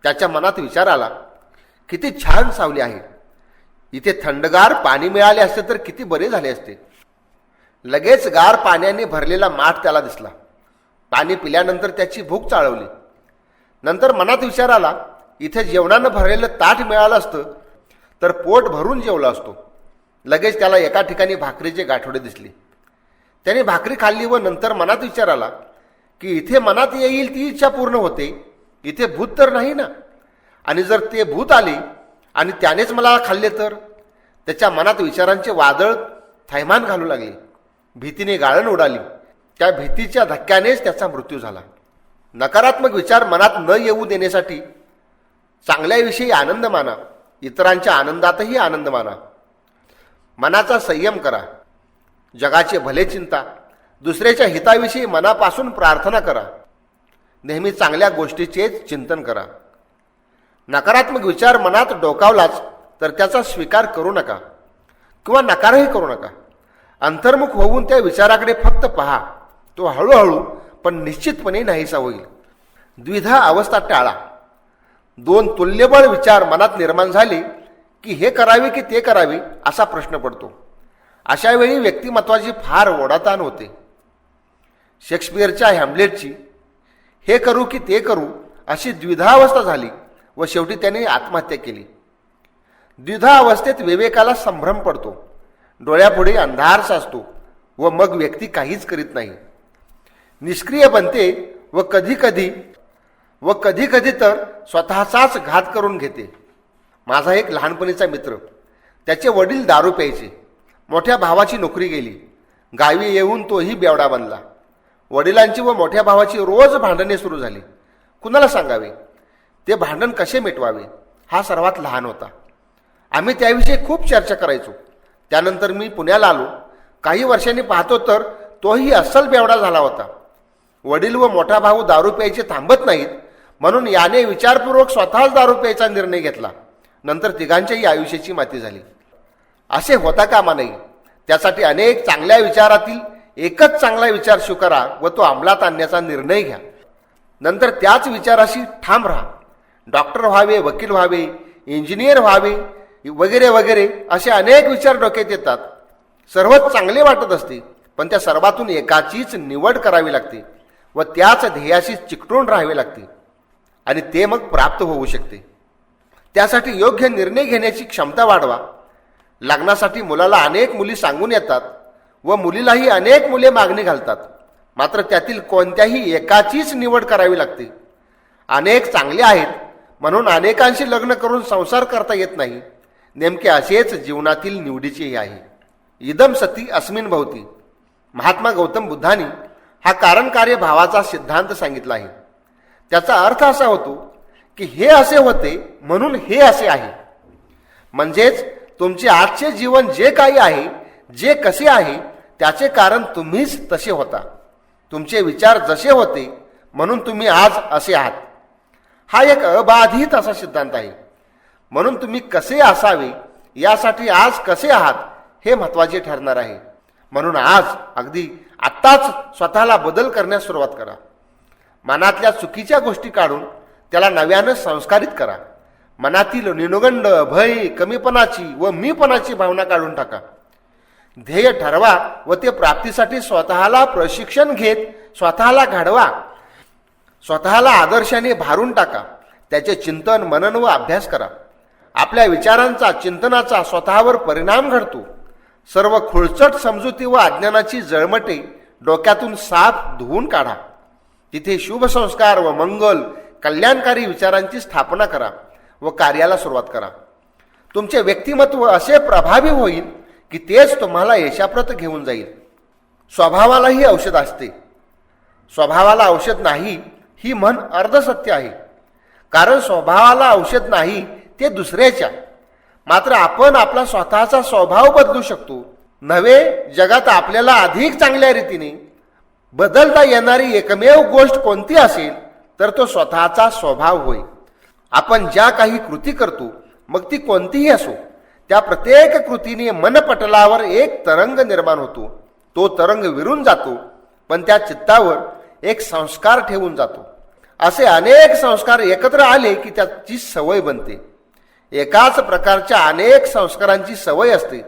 S1: त्याच्या मनात विचार आला, किती छान सावली आहे, इथे थंडगार पाणी मिळाले असते तर किती बरे झाले असते. लगेच गार पाण्याने भरलेला माठ त्याला दिसला. पाणी पिल्यानंतर त्याची भूक चाळवली. नंतर मनात विचार आला, इथे जेवणानं भरलेलं ताट मिळालं असतं तर पोट भरून जेवला असतो. लगेच त्याला एका ठिकाणी भाकरीचे गाठोडे दिसले. त्याने भाकरी खाल्ली व नंतर मनात विचार आला की इथे मनात येईल ती इच्छा पूर्ण होते, इथे भूत तर नाही ना. आणि जर ते भूत आले आणि त्यानेच मला खाल्ले तर. त्याच्या मनात विचारांचे वादळ थैमान घालू लागले. भीतीने गाळण उडाली. त्या भीतीच्या धक्क्यानेच त्याचा मृत्यू झाला. नकारात्मक विचार मनात न येऊ देण्यासाठी चांगल्याविषयी आनंद माना, इतरांच्या आनंदातही आनंद माना. मनाचा संयम करा. जगाचे भले चिंता, दुसऱ्याच्या हिताविषयी मनापासून प्रार्थना करा. नेहमी चांगल्या गोष्टीचेच चिंतन करा. नकारात्मक विचार मनात डोकावलाच तर त्याचा स्वीकार करू नका किंवा नकारही करू नका. अंतर्मुख होऊन त्या विचाराकडे फक्त पहा. तो हळूहळू पण निश्चितपणे नाहीसा होईल. द्विधा अवस्था टाळा. 2 तुल्यबळ विचार मनात निर्माण झाले की हे करावे की ते करावे असा प्रश्न पडतो. अशा वेळी व्यक्तिमत्वाची फार ओढाताण होते. शेक्सपियरच्या हॅम्लेटची हे करू की ते करू अशी द्विधावस्था झाली व शेवटी त्याने आत्महत्या केली. द्विधा अवस्थेत विवेकाला संभ्रम पडतो. डोळ्यापुढे अंधार साचतो व मग व्यक्ती काहीच करीत नाही, निष्क्रिय बनते व कधी कधी तर स्वतःचाच घात करून घेते. माझा एक लहानपणीचा मित्र, त्याचे वडील दारू प्यायचे. मोठ्या भावाची नोकरी गेली. गावी येऊन तोही बेवडा बनला. वडिलांची व मोठ्या भावाची रोज भांडणे सुरू झाली. कुणाला सांगावे, ते भांडण कसे मिटवावे हा सर्वात लहान होता. आम्ही त्याविषयी खूप चर्चा करायचो. त्यानंतर मी पुण्याला आलो. काही वर्षांनी पाहतो तर तोही अस्सल बेवडा झाला होता. वडील व मोठा भाऊ दारू प्यायचे थांबत नाहीत म्हणून याने विचारपूर्वक स्वतःच दारू प्यायचा निर्णय घेतला. नंतर तिघांच्याही आयुष्याची माती झाली. असे होता कामा नये. त्यासाठी अनेक चांगल्या विचारातील एकच चांगला विचार स्वीकारा व तो अंमलात आणण्याचा निर्णय घ्या. नंतर त्याच विचाराशी ठाम राहा. डॉक्टर व्हावे, वकील व्हावे, इंजिनियर व्हावे वगैरे वगैरे असे अनेक विचार डोक्यात येतात. सर्वच चांगले वाटत असते, पण त्या सर्वातून एकाचीच निवड करावी लागते व त्याच ध्येयाशी चिकटून राहावे लागते आणि ते मग प्राप्त होऊ शकते. त्यासाठी योग्य निर्णय घेण्याची क्षमता वाढवा. लग्नासाठी मुलाला अनेक मुली सांगून येतात व मुलीलाही अनेक मुले मागणी घालतात, मात्र त्यातील कोणत्याही एकाचीच निवड करावी लागते. अनेक चांगले आहेत म्हणून अनेकांशी लग्न करून संसार करता येत नाही. नेमके असेच जीवनातील निवडीचेही आहे. इदम सती अस्मिन भवती. महात्मा गौतम बुद्धांनी हा कारण कार्य भावाचा सिद्धांत सांगितला आहे. त्याचा अर्थ असा होतो की हे असे होते म्हणून हे असे आहे. म्हणजेच तुमचे आजचे जीवन जे काही आहे, जे कसे आहे, त्याचे कारण तुम्हीच तसे होता. तुमचे विचार जसे होते म्हणून तुम्ही आज असे आहात. हा एक अबाधित असा सिद्धांत आहे. म्हणून तुम्ही कसे असावे यासाठी आज कसे आहात हे महत्त्वाचे ठरणार आहे. म्हणून आज अगदी आत्ताच स्वतःला बदल करण्यास सुरुवात करा. मनातल्या चुकीच्या गोष्टी काढून त्याला नव्यानं संस्कारित करा. मनातील न्यूनगंड, भय, कमीपणाची व मीपणाची भावना काढून टाका. ध्येय ठरवा व ते प्राप्तीसाठी स्वतःला प्रशिक्षण घेत स्वतःला घडवा. स्वतःला आदर्शाने भारून टाका. त्याचे चिंतन, मनन व अभ्यास करा. आपल्या विचारांचा, चिंतनाचा स्वतःवर परिणाम घडतो. सर्व खुळचट समजुती व अज्ञानाची जळमटे डोक्यातून साफ धुवून काढा. तिथे शुभ संस्कार व मंगल, कल्याणकारी विचारांची स्थापना करा व कार्याला सुरुवात करा. तुमचे व्यक्तिमत्व असे प्रभावी होईल की तेच तुम्हाला यशाप्रत घेऊन जाईल. स्वभावालाही औषध असते. स्वभावाला औषध नाही ही म्हण अर्धसत्य आहे. कारण स्वभावाला औषध नाही ते दुसऱ्याच्या. मात्र आपण आपला स्वतःचा स्वभाव बदलू शकतो. नवे जगात आपल्याला अधिक चांगल्या रीतीने बदलता येणारी एकमेव गोष्ट कोणती असेल तर तो स्वतःचा स्वभाव होय. आपण ज्या काही कृती करतो, मग ती कोणतीही असो, त्या प्रत्येक कृतीने मनपटलावर एक तरंग निर्माण होतो. तो तरंग विरून जातो, पण त्या चित्तावर एक संस्कार ठेवून जातो. असे अनेक संस्कार एकत्र आले की त्याची सवय बनते. एकाच प्रकारच्या अनेक संस्कारांची सवय असते.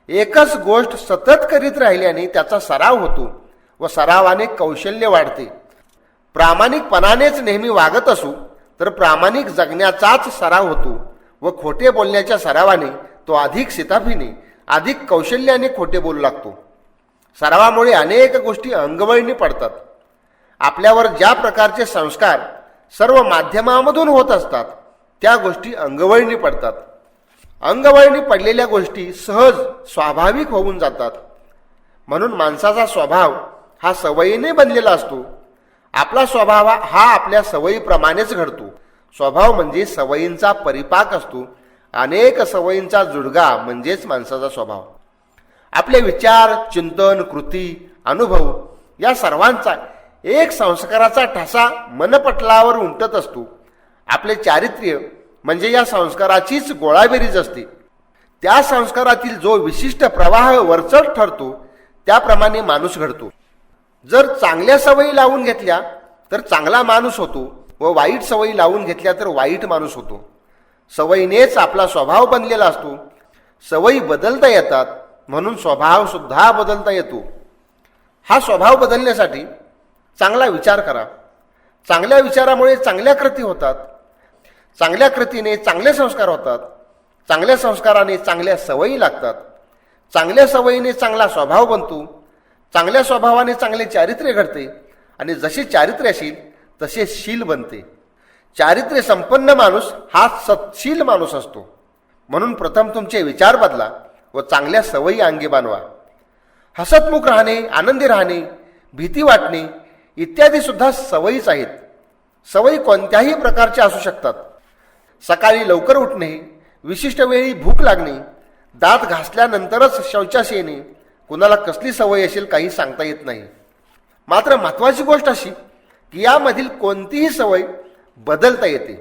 S1: एकच गोष्ट सतत करीत राहिल्याने त्याचा सराव होतो व सरावाने कौशल्य वाढते. प्रामाणिकपणानेच नेहमी वागत असू तर प्रामाणिक जगण्याचाच सराव होतो व खोटे बोलण्याच्या सरावाने तो अधिक शिताफीने, अधिक कौशल्याने खोटे बोलू लागतो. सरावामुळे अनेक गोष्टी अंगवळणी पडतात. आपल्यावर ज्या प्रकारचे संस्कार सर्व माध्यमामधून होत असतात त्या गोष्टी अंगवळणी पडतात. अंगवळणी पडलेल्या गोष्टी सहज स्वाभाविक होऊन जातात. म्हणून माणसाचा स्वभाव हा सवयीने बनलेला असतो. आपला स्वभाव हा आपल्या सवयीप्रमाणेच घडतो. स्वभाव म्हणजे सवयींचा परिपाक असतो. अनेक सवयींचा जुडगा म्हणजेच माणसाचा स्वभाव. आपले विचार, चिंतन, कृती, अनुभव या सर्वांचा एक संस्काराचा ठसा मनपटलावर उमटत असतो. आपले चारित्र्य म्हणजे या संस्काराचीच गोळाबेरीज असते. त्या संस्कारातील जो विशिष्ट प्रवाह वरचढ ठरतो त्याप्रमाणे माणूस घडतो. जर चांगल्या सवयी लावून घेतल्या तर चांगला माणूस होतो व वाईट सवयी लावून घेतल्या तर वाईट माणूस होतो. सवयीनेच आपला स्वभाव बनलेला असतो. सवयी बदलता येतात, म्हणून स्वभाव सुद्धा बदलता येतो. हा स्वभाव बदलण्यासाठी चांगला विचार करा. चांगल्या विचारामुळे चांगल्या कृती होतात. चांगल्या कृतीने चांगले संस्कार होतात. चांगल्या संस्काराने चांगल्या सवयी लागतात. चांगल्या सवयीने चांगला स्वभाव बनतो. चांगल्या स्वभावाने चांगले चारित्र्य घडते आणि जसे चारित्र्य असेल तसे शील बनते. चारित्र्य संपन्न माणूस हा सत्शील माणूस असतो. म्हणून प्रथम तुमचे विचार बदला व चांगल्या सवयी अंगी बांधवा. हसतमुख राहणे, आनंदी राहणे, भीती वाटणे इत्यादी सुद्धा सवयीच आहेत. सवयी कोणत्याही प्रकारच्या असू शकतात. सकाळी लवकर उठणे, विशिष्ट वेळी भूक लागणे, दात घासल्यानंतरच शौचास येणे, कुणाला कसली सवय असेल काही सांगता येत नाही. मात्र महत्त्वाची गोष्ट अशी की यामधील कोणतीही सवय बदलता येते.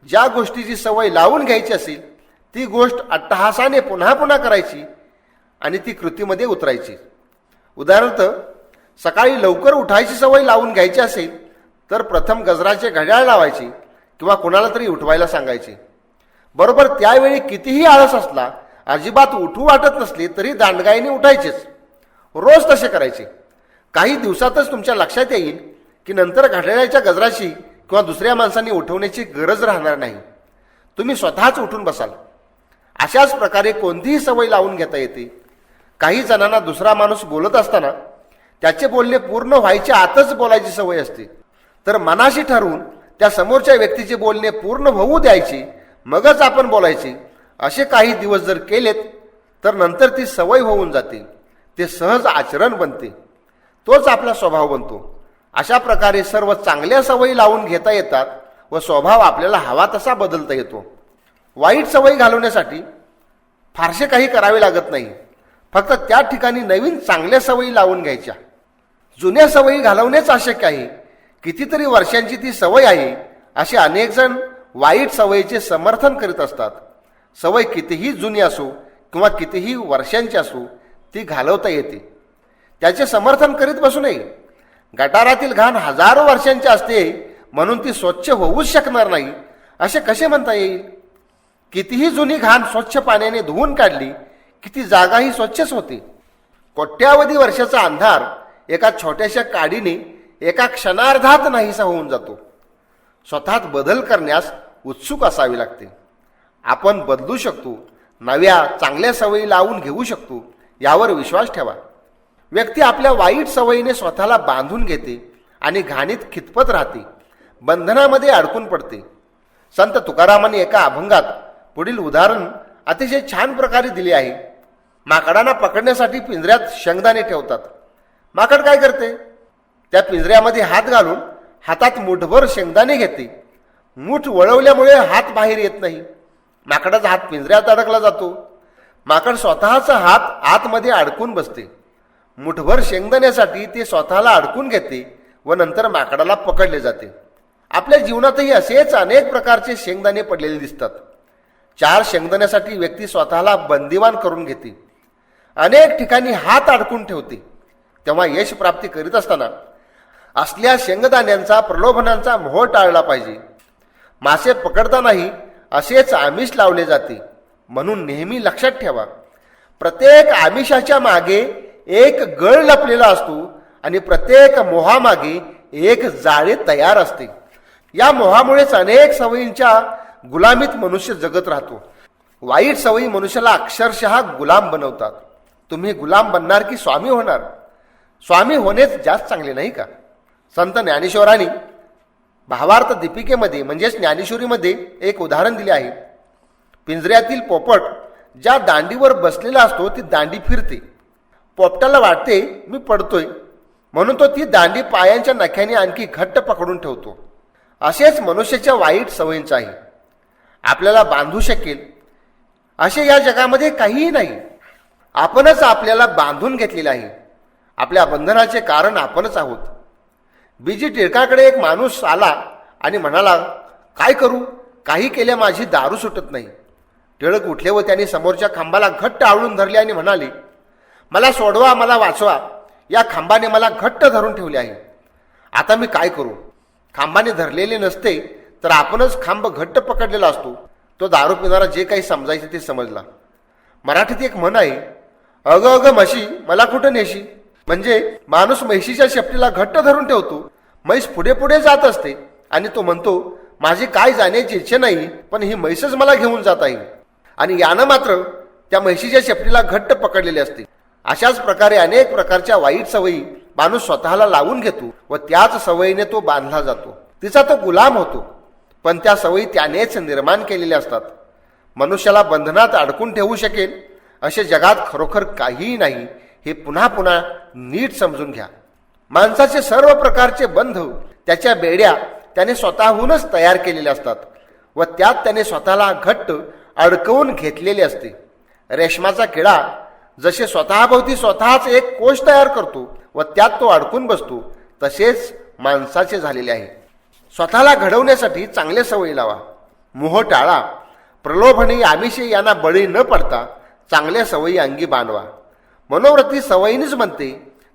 S1: ज्या गोष्टीची सवय लावून घ्यायची असेल ती गोष्ट अट्टहासाने पुन्हा पुन्हा करायची आणि ती कृतीमध्ये उतरायची. उदाहरणार्थ, सकाळी लवकर उठायची सवय लावून घ्यायची असेल तर प्रथम गजराचे घड्याळ लावायचे किंवा कुणाला तरी उठवायला सांगायचे. बरोबर त्यावेळी कितीही आळस असला, अजिबात उठू वाटत नसले तरी दांडगाईने उठायचेच. रोज तसे करायचे. काही दिवसातच तुमच्या लक्षात येईल की नंतर घड्याळाच्या गजराची किंवा दुसऱ्या माणसांनी उठवण्याची गरज राहणार नाही. तुम्ही स्वतःच उठून बसाल. अशाच प्रकारे कोणतीही सवय लावून घेता येते. काही जणांना दुसरा माणूस बोलत असताना त्याचे बोलणे पूर्ण व्हायच्या आतच बोलायची सवय असते. तर मनाशी ठरवून त्या समोरच्या व्यक्तीचे बोलणे पूर्ण होऊ द्यायचे, मगच आपण बोलायचे. असे काही दिवस जर केलेत तर नंतर ती सवय होऊन जाते. ते सहज आचरण बनते. तोच आपला स्वभाव बनतो. अशा प्रकारे सर्व चांगल्या सवयी लावून घेता येतात व स्वभाव आपल्याला हवा तसा बदलता येतो. वाईट सवयी घालवण्यासाठी फारसे काही करावे लागत नाही. फक्त त्या ठिकाणी नवीन चांगल्या सवयी लावून घ्यायच्या. जुन्या सवयी घालवणेच अशक्य आहे. कितीतरी वर्षांची ती सवय आहे असे अनेक जण वाईट सवयीचे समर्थन करीत असतात. सवय कितीही जुनी असो किंवा कितीही वर्षांची असो ती घालवता येते. त्याचे समर्थन करीत बसू नये. गटारातील घाण हजारो वर्षांची असते म्हणून ती स्वच्छ होऊच शकणार नाही असे कसे म्हणता येईल? कितीही जुनी घाण स्वच्छ पाण्याने धुवून काढली की ती जागाही स्वच्छच होते. कोट्यावधी वर्षाचा अंधार एका छोट्याशा काडीने एका क्षणार्धात नाहीसा होऊन जातो. स्वतःत बदल करण्यास उत्सुक असावे लागते. आपण बदलू शकतो, नव्या चांगल्या सवयी लावून घेऊ शकतो, यावर विश्वास ठेवा. व्यक्ती आपल्या वाईट सवयीने स्वतःला बांधून घेते आणि घाणीत खितपत राहते, बंधनामध्ये अडकून पडते. संत तुकारामांनी एका अभंगात पुढील उदाहरण अतिशय छान प्रकारे दिले आहे. माकडांना पकडण्यासाठी पिंजऱ्यात शेंगदाणे ठेवतात. माकड काय करते? त्या पिंजऱ्यामध्ये हात घालून हातात मुठभर शेंगदाणे घेते. मूठ वळवल्यामुळे हात बाहेर येत नाही. माकडाचा हात पिंजऱ्यात अडकला जातो. माकड स्वतःचा हात आतमध्ये अडकून बसते. मुठभर शेंगदाण्यासाठी ते स्वतःला अडकून घेते व नंतर माकडाला पकडले जाते. आपल्या जीवनातही असेच अनेक प्रकारचे शेंगदाणे पडलेले दिसतात. 4 शेंगदाण्यासाठी व्यक्ती स्वतःला बंदिवान करून घेते. अनेक ठिकाणी हात अडकून ठेवते. तेव्हा यश प्राप्ती करीत असताना असल्या शेंगदाण्यांचा प्रलोभनांचा मोह टाळला पाहिजे. मासे पकडतानाही असेच आमिष लावले जाते. म्हणून नेहमी लक्षात ठेवा, प्रत्येक आमिषाच्या मागे एक गळ लपलेला असतो आणि प्रत्येक मोहामागे एक जाळे तयार असते. या मोहामुळेच अनेक सवयींच्या गुलामीत मनुष्य जगत राहतो. वाईट सवयी मनुष्याला अक्षरशः गुलाम बनवतात. तुम्ही गुलाम बनणार की स्वामी होणार? स्वामी होणेच जास्त चांगले नाही का? संत ज्ञानेश्वरांनी भावार्थ दीपिकेमध्ये म्हणजेच ज्ञानेश्वरीमध्ये एक उदाहरण दिले आहे. पिंजऱ्यातील पोपट ज्या दांडीवर बसलेला असतो ती दांडी फिरते. पोपटाला वाटते मी पडतोय, म्हणून तो ती दांडी पायांच्या नख्याने आणखी घट्ट पकडून ठेवतो. असेच मनुष्याच्या वाईट सवयींचं आहे. आपल्याला बांधू शकेल असे या जगामध्ये काहीही नाही. आपणच आपल्याला बांधून घेतलेले आहे. आपल्या बंधनाचे कारण आपणच आहोत. बीजी टिळकाकडे एक माणूस आला आणि म्हणाला, काय करू, काही केल्या माझी दारू सुटत नाही. टिळक उठले व त्यांनी समोरच्या खांबाला घट्ट आवळून धरले आणि म्हणाले, मला सोडवा, मला वाचवा. या खांबाने मला घट्ट धरून ठेवले आहे. आता मी काय करू? खांबाने धरलेले नसते तर आपणच खांब घट्ट पकडलेला असतो. तो दारू पिणारा जे काही समजायचे ते समजला. मराठीत एक म्हण आहे, अग अग म्हशी मला कुठं नेशी. म्हणजे माणूस म्हशीच्या शेपटीला घट्ट धरून ठेवतो. म्हैस पुढे पुढे जात असते आणि तो म्हणतो, माझी काय जाण्याची इच्छा नाही, पण ही म्हैसच मला घेऊन जात आहे. आणि यानं मात्र त्या म्हशीच्या शेपटीला घट्ट पकडलेले असते. अशाच प्रकारे अनेक प्रकारच्या वाईट सवयी माणूस स्वतःला लावून घेतो व त्याच सवयीने तो बांधला जातो. तिचा तो गुलाम होतो. पण त्या सवयी त्यानेच निर्माण केलेल्या असतात. मनुष्याला बंधनात अडकून ठेवू शकेल असे जगात खरोखर काहीही नाही, हे पुन्हा पुन्हा नीट समजून घ्या. माणसाचे सर्व प्रकारचे बंध, त्याच्या बेड्या त्याने स्वतःहूनच तयार केलेले असतात व त्यात त्याने स्वतःला घट्ट अडकवून घेतलेले असते. रेशमाचा किडा जसे स्वतःभोवती स्वतःच एक कोश तयार करतो व त्यात तो अडकून बसतो, तसेच माणसाचे झालेले आहे. स्वतःला घडवण्यासाठी चांगले सवयी लावा. मोह टाळा. प्रलोभने आमिषे यांना बळी न पडता चांगल्या सवयी अंगी बांधवा. मनोवृत्ती सवयीनेच बनते.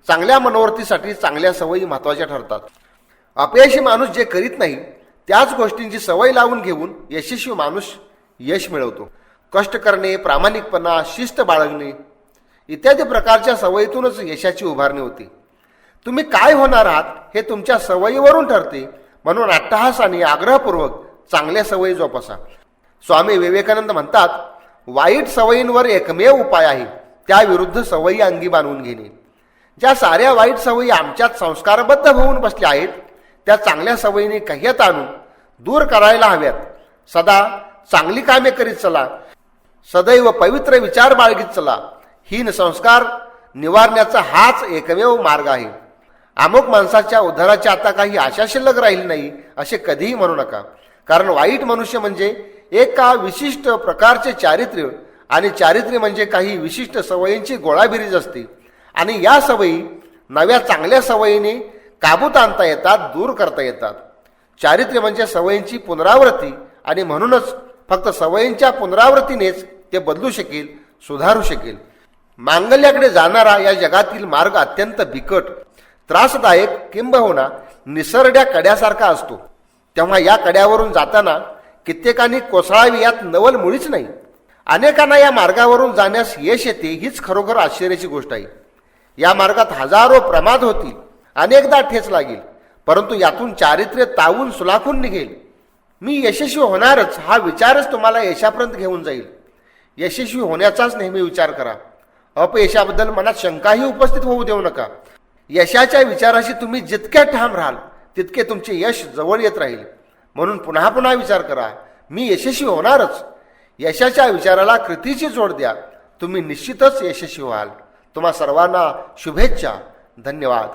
S1: चांगल्या मनोवृत्तीसाठी चांगल्या सवयी महत्त्वाच्या ठरतात. अपयशी माणूस जे करीत नाही त्याच गोष्टींची सवय लावून घेऊन यशस्वी माणूस यश मिळवतो. कष्ट करणे, प्रामाणिकपणा, शिस्त बाळगणे इत्यादी प्रकारच्या सवयीतूनच यशाची उभारणी होते. तुम्ही काय होणार आहात हे तुमच्या सवयीवरून ठरते. म्हणून अट्टहास आणि आग्रहपूर्वक चांगल्या सवयी जोपासा. स्वामी विवेकानंद म्हणतात, वाईट सवयींवर एकमेव उपाय आहे, त्याविरुद्ध सवयी अंगी बांधून घेणे. ज्या साऱ्या वाईट सवयी आमच्यात संस्कारबद्ध होऊन बसल्या आहेत त्या चांगल्या सवयीने कह्यात आणून दूर करायला हव्यात. सदा चांगली कामे करीत चला. सदैव पवित्र विचार बाळगीत चला. हीन संस्कार निवारण्याचा हाच एकमेव मार्ग आहे. अमुक माणसाच्या उद्धाराची आता काही आशा शिल्लक राहिली नाही असे कधीही म्हणू नका. कारण वाईट मनुष्य म्हणजे एका विशिष्ट प्रकारचे चारित्र्य आणि चारित्र्य म्हणजे काही विशिष्ट सवयींची गोळाबेरीज असते. आणि या सवयी नव्या चांगल्या सवयीने काबूत आणता येतात, दूर करता येतात. चारित्र्य म्हणजे सवयींची पुनरावृत्ती आणि म्हणूनच फक्त सवयींच्या पुनरावृत्तीनेच ते बदलू शकेल, सुधारू शकेल. मांगल्याकडे जाणारा या जगातील मार्ग अत्यंत बिकट, त्रासदायक किंबहुना निसरड्या कड्यासारखा असतो. तेव्हा या कड्यावरून जाताना कित्येकांनी कोसळावी यात नवल मुळीच नाही. अनेकांना या मार्गावरून जाण्यास यश येते हीच खरोखर आश्चर्याची गोष्ट आहे. या मार्गात हजारो प्रमाद होतील, अनेकदा ठेच लागेल, परंतु यातून चारित्र्य तावून सुलाखून निघेल. मी यशस्वी होणारच हा विचारच तुम्हाला यशापर्यंत घेऊन जाईल. यशस्वी होण्याचाच नेहमी विचार करा. अपयशाबद्दल मनात शंकाही उपस्थित होऊ देऊ नका. यशाच्या विचाराशी तुम्ही जितके ठाम राहाल तितके तुमचे यश जवळ येत राहील. म्हणून पुन्हा पुन्हा विचार करा, मी यशस्वी होणारच. यशाच्या विचाराला कृतीची जोड द्या, तुम्ही निश्चितच यशस्वी व्हाल. तुम्हा सर्वांना शुभेच्छा. धन्यवाद.